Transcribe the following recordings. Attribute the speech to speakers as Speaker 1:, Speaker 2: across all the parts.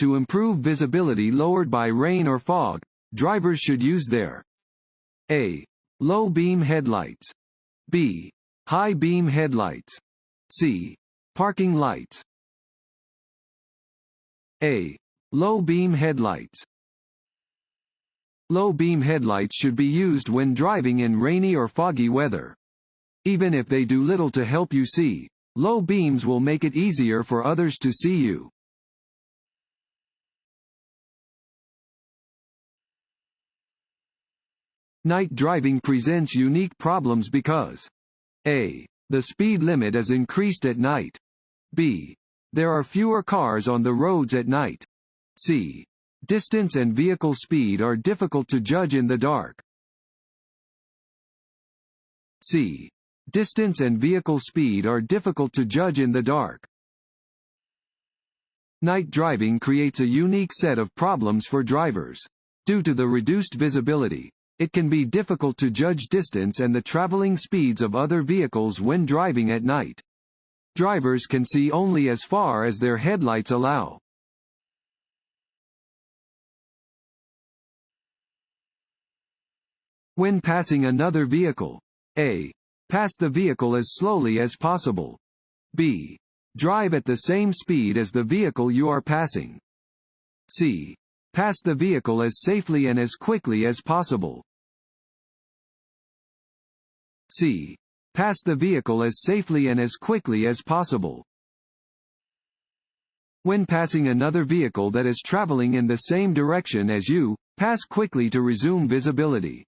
Speaker 1: To improve visibility lowered by rain or fog, drivers should use their A. Low beam headlights. B. High beam headlights. C. Parking lights. A. Low beam headlights. Low beam headlights should be used when driving in rainy or foggy weather. Even if they do little to help you see, low beams will make it easier for others to see you. Night driving presents unique problems because A. The speed limit is increased at night. B. There are fewer cars on the roads at night. C. Distance and vehicle speed are difficult to judge in the dark. C. Distance and vehicle speed are difficult to judge in the dark. Night driving creates a unique set of problems for drivers. Due to the reduced visibility, it can be difficult to judge distance and the traveling speeds of other vehicles when driving at night. Drivers can see only as far as their headlights allow. When passing another vehicle, A. Pass the vehicle as slowly as possible. B. Drive at the same speed as the vehicle you are passing. C. Pass the vehicle as safely and as quickly as possible. C. Pass the vehicle as safely and as quickly as possible. When passing another vehicle that is traveling in the same direction as you, pass quickly to resume visibility.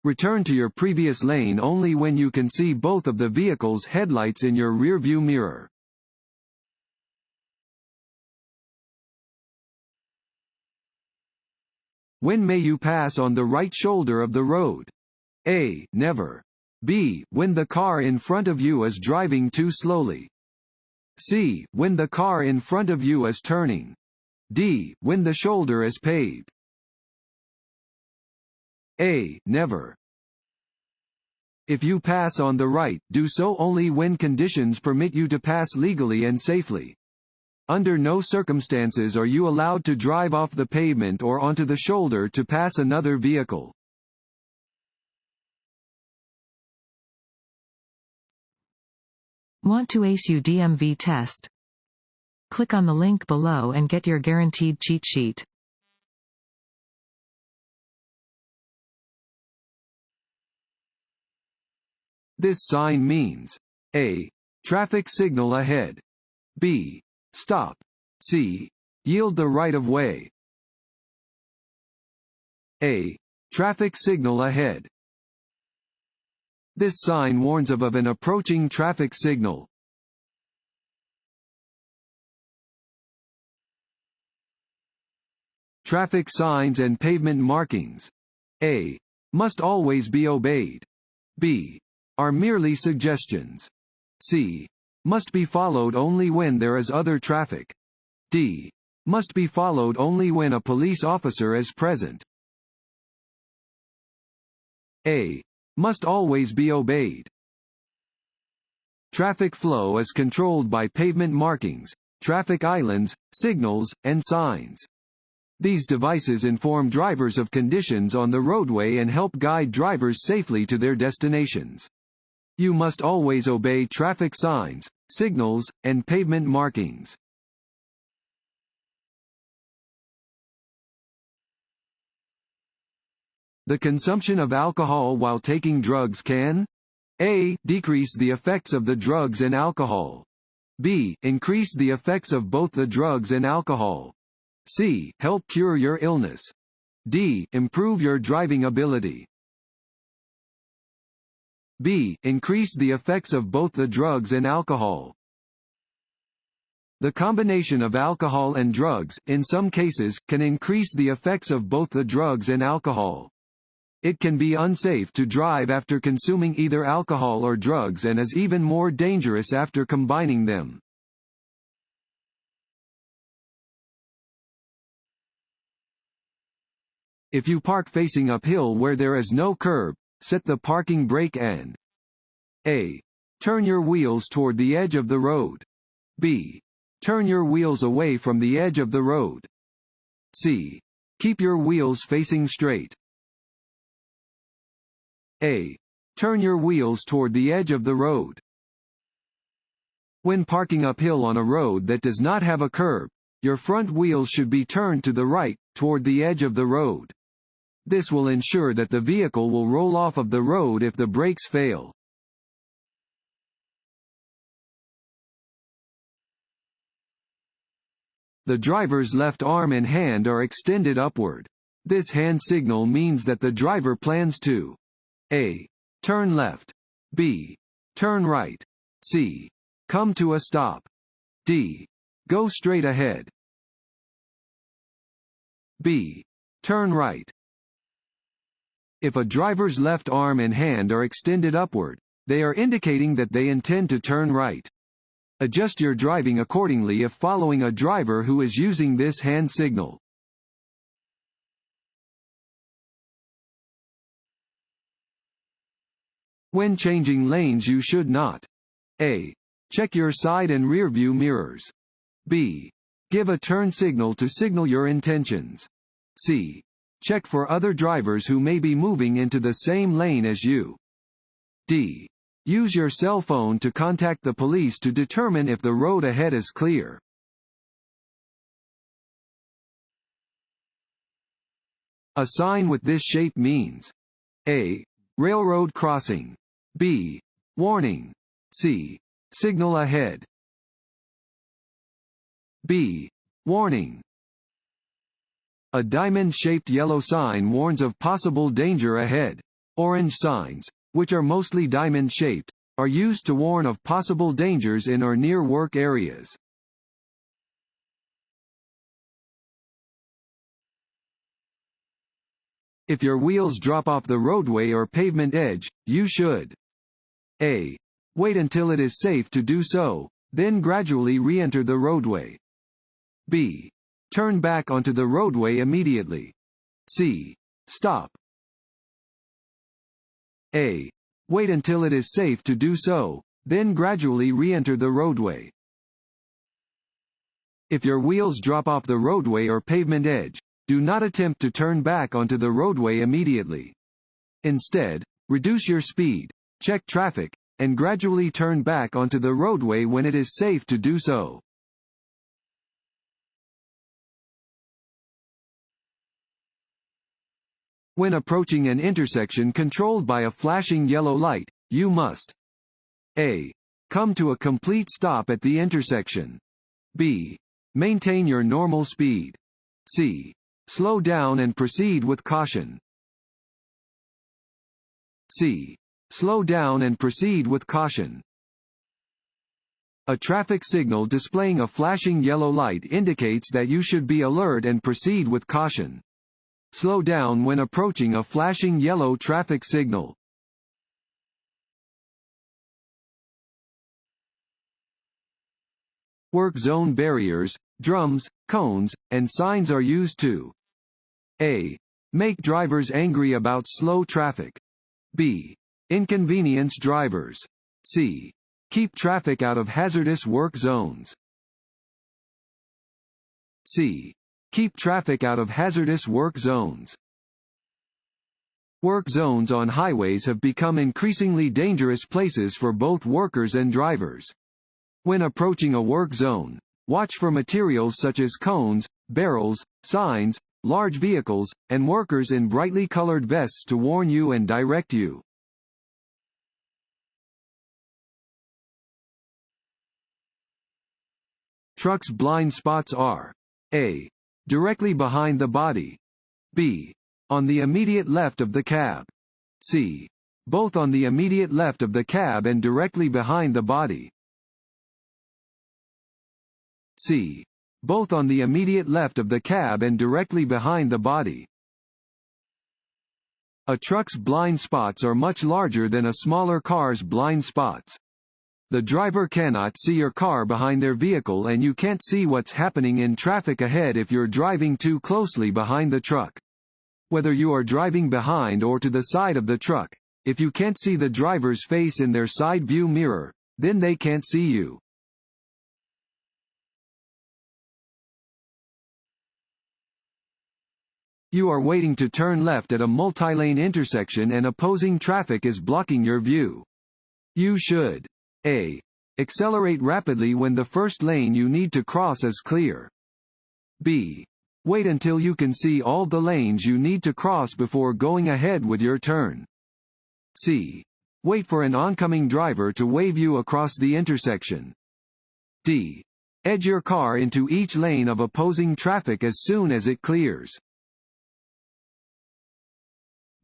Speaker 1: Return to your previous lane only when you can see both of the vehicle's headlights in your rearview mirror. When may you pass on the right shoulder of the road? A. Never. B. When the car in front of you is driving too slowly. C. When the car in front of you is turning. D. When the shoulder is paved. A. Never. If you pass on the right, do so only when conditions permit you to pass legally and safely. Under no circumstances are you allowed to drive off the pavement or onto the shoulder to pass another vehicle.
Speaker 2: Want to ace your DMV test? Click on the link below and get your guaranteed cheat sheet.
Speaker 1: This sign means A. Traffic signal ahead. B. Stop. C. Yield the right of way. A. Traffic signal ahead. This sign warns of an approaching traffic signal. Traffic signs and pavement markings. A. Must always be obeyed. B. Are merely suggestions. C. Must be followed only when there is other traffic. D. Must be followed only when a police officer is present. A. Must always be obeyed. Traffic flow is controlled by pavement markings, traffic islands, signals, and signs. These devices inform drivers of conditions on the roadway and help guide drivers safely to their destinations. You must always obey traffic signs, signals, and pavement markings. The consumption of alcohol while taking drugs can A. Decrease the effects of the drugs and alcohol. B. Increase the effects of both the drugs and alcohol. C. Help cure your illness. D. Improve your driving ability. B. Increase the effects of both the drugs and alcohol. The combination of alcohol and drugs, in some cases, can increase the effects of both the drugs and alcohol. It can be unsafe to drive after consuming either alcohol or drugs and is even more dangerous after combining them. If you park facing uphill where there is no curb, set the parking brake and A. Turn your wheels toward the edge of the road. B. Turn your wheels away from the edge of the road. C. Keep your wheels facing straight. A. Turn your wheels toward the edge of the road. When parking uphill on a road that does not have a curb, your front wheels should be turned to the right, toward the edge of the road. This will ensure that the vehicle will roll off of the road if the brakes fail. The driver's left arm and hand are extended upward. This hand signal means that the driver plans to A. Turn left. B. Turn right. C. Come to a stop. D. Go straight ahead. B. Turn right. If a driver's left arm and hand are extended upward, they are indicating that they intend to turn right. Adjust your driving accordingly if following a driver who is using this hand signal. When changing lanes, you should not A. Check your side and rear view mirrors. B. Give a turn signal to signal your intentions. C. Check for other drivers who may be moving into the same lane as you. D. Use your cell phone to contact the police to determine if the road ahead is clear. A sign with this shape means A. Railroad crossing. B. Warning. C. Signal ahead. B. Warning. A diamond-shaped yellow sign warns of possible danger ahead. Orange signs, which are mostly diamond-shaped, are used to warn of possible dangers in or near work areas. If your wheels drop off the roadway or pavement edge, you should A. Wait until it is safe to do so, then gradually re-enter the roadway. B. Turn back onto the roadway immediately. C. Stop. A. Wait until it is safe to do so, then gradually re-enter the roadway. If your wheels drop off the roadway or pavement edge, do not attempt to turn back onto the roadway immediately. Instead, reduce your speed, check traffic, and gradually turn back onto the roadway when it is safe to do so. When approaching an intersection controlled by a flashing yellow light, you must A. Come to a complete stop at the intersection. B. Maintain your normal speed. C. Slow down and proceed with caution. C. Slow down and proceed with caution. A traffic signal displaying a flashing yellow light indicates that you should be alert and proceed with caution. Slow down when approaching a flashing yellow traffic signal. Work zone barriers, drums, cones, and signs are used to A. Make drivers angry about slow traffic. B. Inconvenience drivers. C. Keep traffic out of hazardous work zones. C. Keep traffic out of hazardous work zones. Work zones on highways have become increasingly dangerous places for both workers and drivers. When approaching a work zone, watch for materials such as cones, barrels, signs, large vehicles, and workers in brightly colored vests to warn you and direct you. Trucks' blind spots are A. Directly behind the body. B. On the immediate left of the cab. C. Both on the immediate left of the cab and directly behind the body. C. Both on the immediate left of the cab and directly behind the body. A truck's blind spots are much larger than a smaller car's blind spots. The driver cannot see your car behind their vehicle, and you can't see what's happening in traffic ahead if you're driving too closely behind the truck. Whether you are driving behind or to the side of the truck, if you can't see the driver's face in their side view mirror, then they can't see you. You are waiting to turn left at a multi-lane intersection and opposing traffic is blocking your view. You should A. Accelerate rapidly when the first lane you need to cross is clear. B. Wait until you can see all the lanes you need to cross before going ahead with your turn. C. Wait for an oncoming driver to wave you across the intersection. D. Edge your car into each lane of opposing traffic as soon as it clears.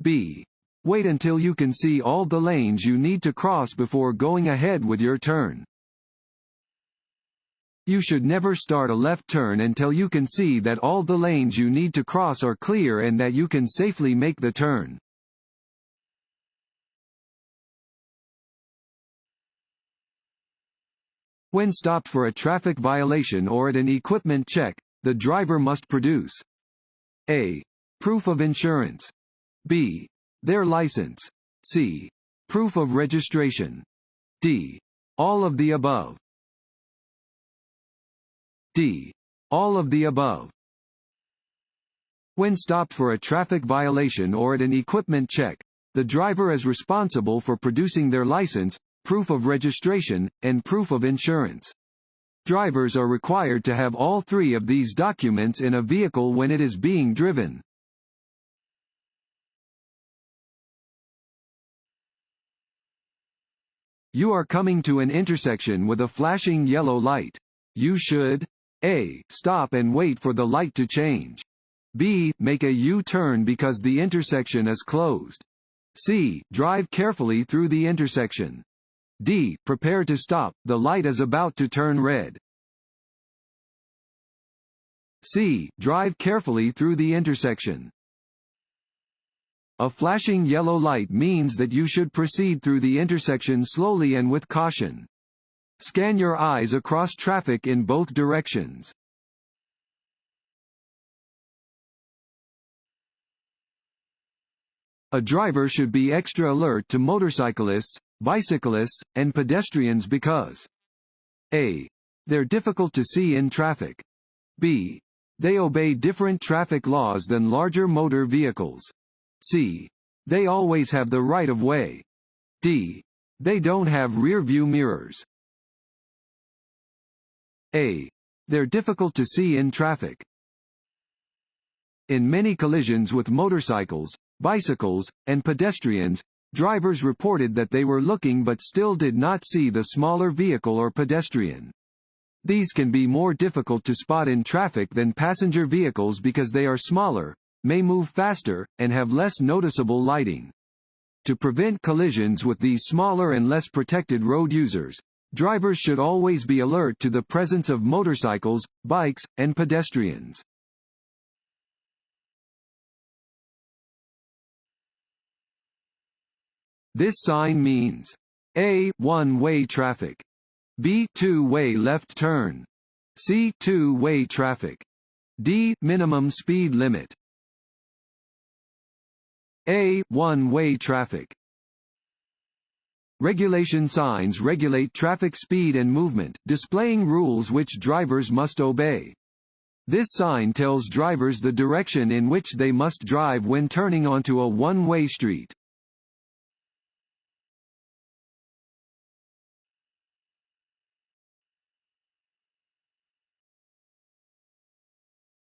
Speaker 1: B. Wait until you can see all the lanes you need to cross before going ahead with your turn. You should never start a left turn until you can see that all the lanes you need to cross are clear and that you can safely make the turn. When stopped for a traffic violation or at an equipment check, the driver must produce A. Proof of insurance. B. Their license. C. Proof of registration. D. All of the above. D. All of the above. When stopped for a traffic violation or at an equipment check, the driver is responsible for producing their license, proof of registration, and proof of insurance. Drivers are required to have all three of these documents in a vehicle when it is being driven. You are coming to an intersection with a flashing yellow light. You should A. Stop and wait for the light to change. B. Make a U-turn because the intersection is closed. C. Drive carefully through the intersection. D. Prepare to stop, the light is about to turn red. C. Drive carefully through the intersection. A flashing yellow light means that you should proceed through the intersection slowly and with caution. Scan your eyes across traffic in both directions. A driver should be extra alert to motorcyclists, bicyclists, and pedestrians because A. They're difficult to see in traffic. B. They obey different traffic laws than larger motor vehicles. C. They always have the right of way. D. They don't have rear-view mirrors. A. They're difficult to see in traffic. In many collisions with motorcycles, bicycles, and pedestrians, drivers reported that they were looking but still did not see the smaller vehicle or pedestrian. These can be more difficult to spot in traffic than passenger vehicles because they are smaller, may move faster, and have less noticeable lighting. To prevent collisions with these smaller and less protected road users, drivers should always be alert to the presence of motorcycles, bikes, and pedestrians. This sign means A. One-way traffic. B. Two-way left turn. C. Two-way traffic. D. Minimum speed limit. A. One-way traffic. Regulation signs regulate traffic speed and movement, displaying rules which drivers must obey. This sign tells drivers the direction in which they must drive when turning onto a one-way street.